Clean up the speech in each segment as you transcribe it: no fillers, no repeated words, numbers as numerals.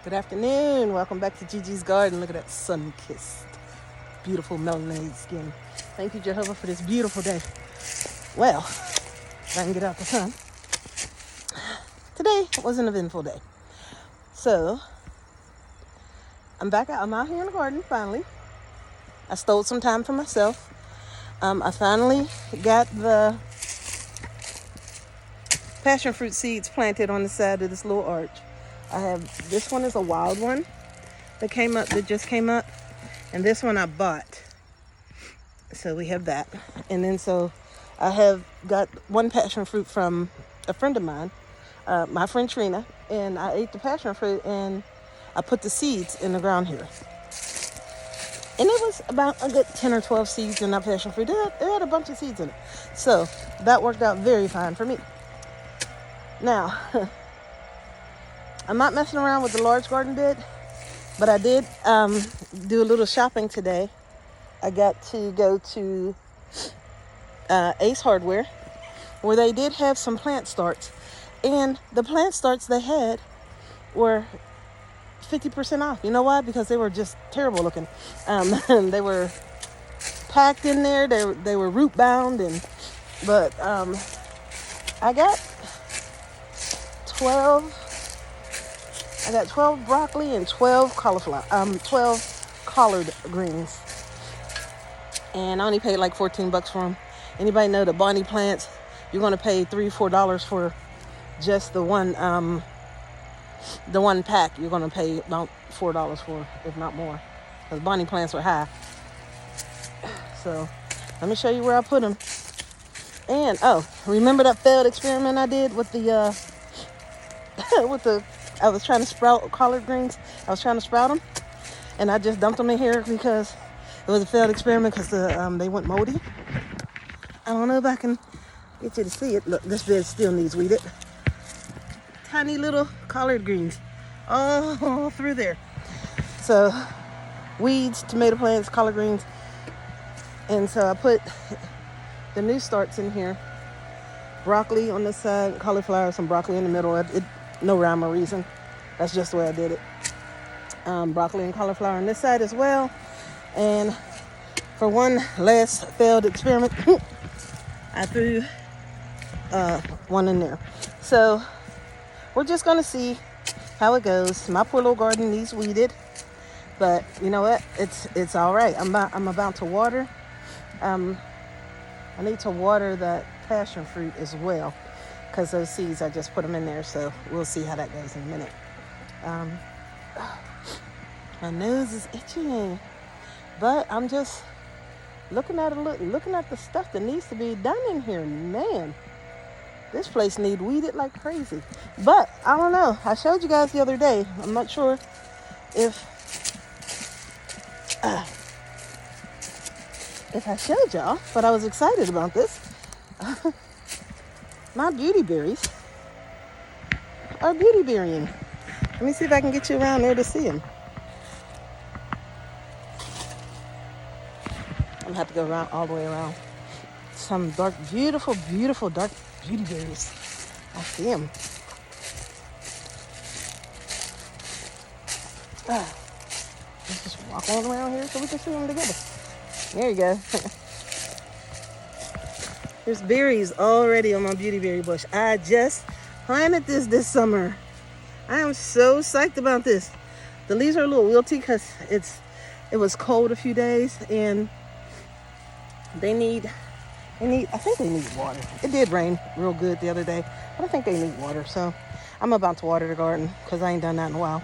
Good afternoon. Welcome back to Gigi's Garden. Look at that sun-kissed, beautiful melanated skin. Thank you, Jehovah, for this beautiful day. Well, if I can get out the sun. Today was an eventful day. So, I'm back out. I'm out here in the garden, finally. I stole some time for myself. I finally got the passion fruit seeds planted on the side of this little arch. This one is a wild one that just came up. And this one I bought. So we have that. And then so I have got one passion fruit from a friend of mine, my friend Trina. And I ate the passion fruit and I put the seeds in the ground here. And it was about a good 10 or 12 seeds in that passion fruit. It had a bunch of seeds in it. So that worked out very fine for me. Now, I'm not messing around with the large garden bed, but I did do a little shopping today. I got to go to Ace Hardware, where they did have some plant starts. And the plant starts they had were 50% off. You know why? Because they were just terrible looking. They were packed in there. They were root bound, but I got 12 broccoli and 12 cauliflower, 12 collard greens. And I only paid like $14 for them. Anybody know the Bonnie plants? You're going to pay $3-4 for just the one pack. You're going to pay about $4 for, if not more, because Bonnie plants are high. So let me show you where I put them. And remember that failed experiment I did with the I was trying to sprout collard greens. I was trying to sprout them, and I just dumped them in here because it was a failed experiment because they went moldy. I don't know if I can get you to see it. Look, this bed still needs weeded. Tiny little collard greens all through there. So weeds, tomato plants, collard greens. And so I put the new starts in here. Broccoli on this side, cauliflower, some broccoli in the middle. No rhyme or reason. That's just the way I did it. Broccoli and cauliflower on this side as well. And for one last failed experiment, I threw one in there. So we're just going to see how it goes. My poor little garden needs weeded. But you know what? It's all right. I'm about to water. I need to water that passion fruit as well, because those seeds, I just put them in there. So we'll see how that goes in a minute. My nose is itching, but I'm just looking at the stuff that needs to be done in here. Man, this place needs weeded like crazy. But I don't know. I showed you guys the other day. I'm not sure if I showed y'all, but I was excited about this. My beauty berries are beauty berrying. Let me see if I can get you around there to see them. I'm gonna have to go around all the way around. Some dark, beautiful, beautiful dark beauty berries. I see them. Let's just walk all around here so we can see them together. There you go. There's berries already on my beauty berry bush. I just planted this summer. I am so psyched about this. The leaves are a little wilty because it was cold a few days, and I think they need water. It did rain real good the other day, but I think they need water. So I'm about to water the garden because I ain't done that in a while.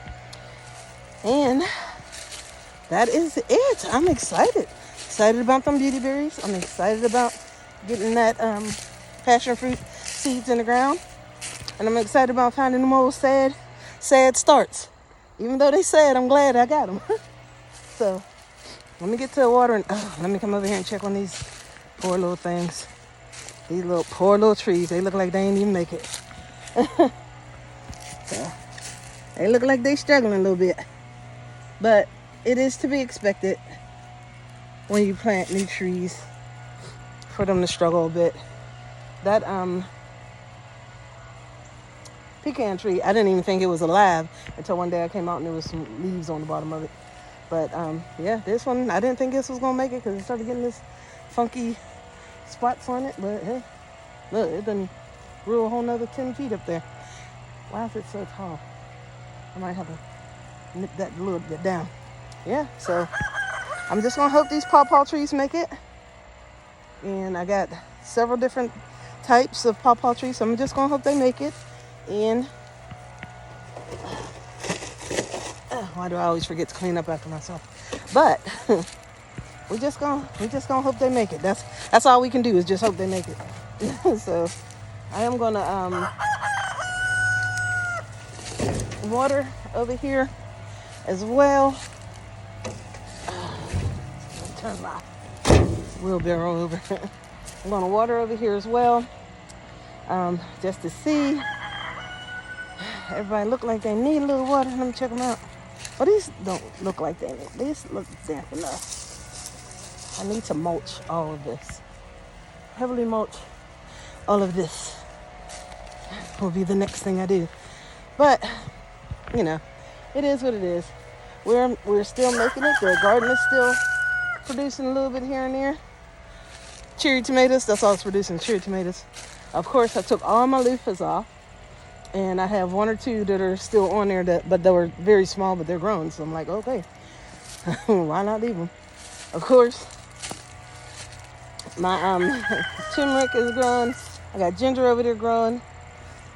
And that is it. I'm excited. Excited about them beauty berries. I'm excited about getting that passion fruit seeds in the ground. And I'm excited about finding them old sad starts. Even though they sad, I'm glad I got them. So let me get to the water and let me come over here and check on these poor little things. These poor little trees. They look like they ain't even make it. So they look like they struggling a little bit. But it is to be expected when you plant new trees for them to struggle a bit. That pecan tree. I didn't even think it was alive until one day I came out and there was some leaves on the bottom of it. But yeah, this one, I didn't think this was gonna make it because it started getting this funky spots on it. But hey, look, it done grew a whole nother 10 feet up there. Why is it so tall? I might have to nip that a little bit down. Yeah, so I'm just gonna hope these pawpaw trees make it. And I got several different types of pawpaw trees, so I'm just gonna hope they make it. And why do I always forget to clean up after myself? But we just gonna hope they make it. That's all we can do is just hope they make it. So I am gonna water over here as well. Turn my wheelbarrow over. I'm gonna water over here as well, just to see. Everybody look like they need a little water. Let me check them out. Well, these don't look like they need. These look damp enough. I need to mulch all of this. Heavily mulch all of this will be the next thing I do. But, you know, it is what it is. We're still making it. The garden is still producing a little bit here and there. Cherry tomatoes, that's all it's producing, cherry tomatoes. Of course, I took all my loofahs off. And I have one or two that are still on there, but they were very small, but they're grown. So I'm like, okay, why not leave them? Of course, my turmeric is growing. I got ginger over there growing.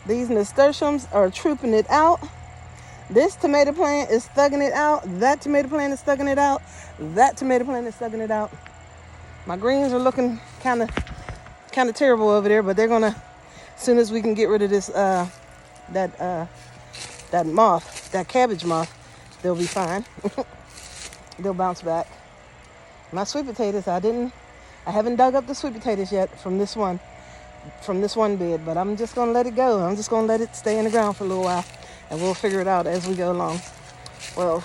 These nasturtiums are trooping it out. This tomato plant is thugging it out. That tomato plant is thugging it out. That tomato plant is thugging it out. My greens are looking kind of terrible over there, but they're gonna, as soon as we can get rid of this that moth, that cabbage moth, they'll be fine. They'll bounce back. My sweet potatoes, I haven't dug up the sweet potatoes yet from this one bed, but I'm just gonna let it go. I'm just gonna let it stay in the ground for a little while, and we'll figure it out as we go along. Well,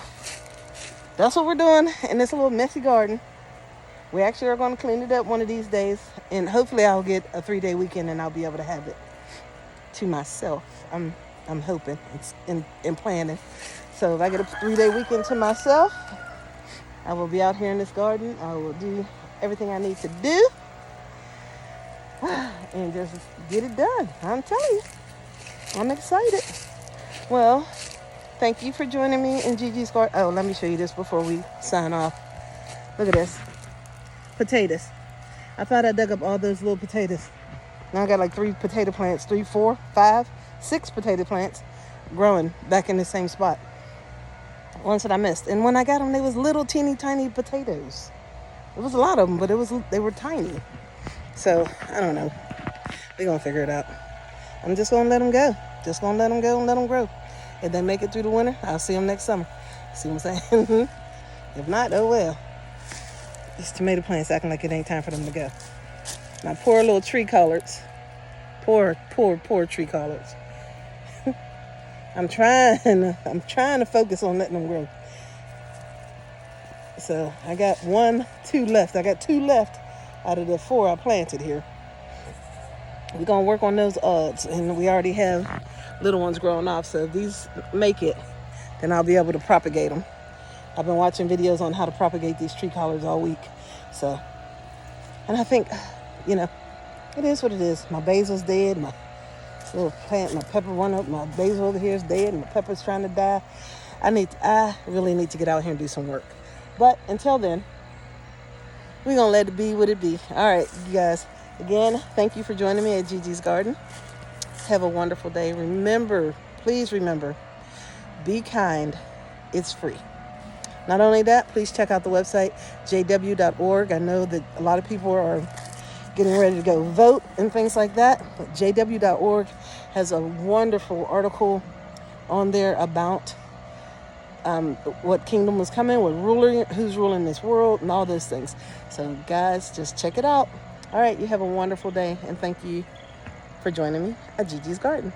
that's what we're doing in this little messy garden. We actually are going to clean it up one of these days, and hopefully I'll get a 3-day weekend and I'll be able to have it to myself. I'm hoping and planning. So if I get a 3-day weekend to myself, I will be out here in this garden. I will do everything I need to do and just get it done. I'm telling you, I'm excited. Well, thank you for joining me in Gigi's garden. Oh, let me show you this before we sign off. Look at this. Potatoes. I thought I dug up all those little potatoes. Now I got like 3 potato plants, 3, 4, 5, 6 potato plants growing back in the same spot. Ones that I missed. And when I got them, they was little teeny tiny potatoes. It was a lot of them, but they were tiny. So, I don't know. We're going to figure it out. I'm just going to let them go. Just going to let them go and let them grow. If they make it through the winter, I'll see them next summer. See what I'm saying? If not, oh well. These tomato plants acting like it ain't time for them to go. My poor little tree collards. Poor tree collards. I'm trying to focus on letting them grow. So I got 2 left. I got 2 left out of the 4 I planted here. We're going to work on those odds. And we already have little ones growing off. So if these make it, then I'll be able to propagate them. I've been watching videos on how to propagate these tree collards all week. So, and I think, you know, it is what it is. My basil's dead. My little plant, my pepper my basil over here is dead. And my pepper's trying to die. I really need to get out here and do some work. But until then, we're going to let it be what it be. All right, you guys. Again, thank you for joining me at Gigi's Garden. Have a wonderful day. Please remember, be kind. It's free. Not only that, please check out the website, jw.org. I know that a lot of people are getting ready to go vote and things like that. But jw.org has a wonderful article on there about what kingdom was coming, who's ruling this world, and all those things. So, guys, just check it out. All right, you have a wonderful day, and thank you for joining me at Gigi's Garden.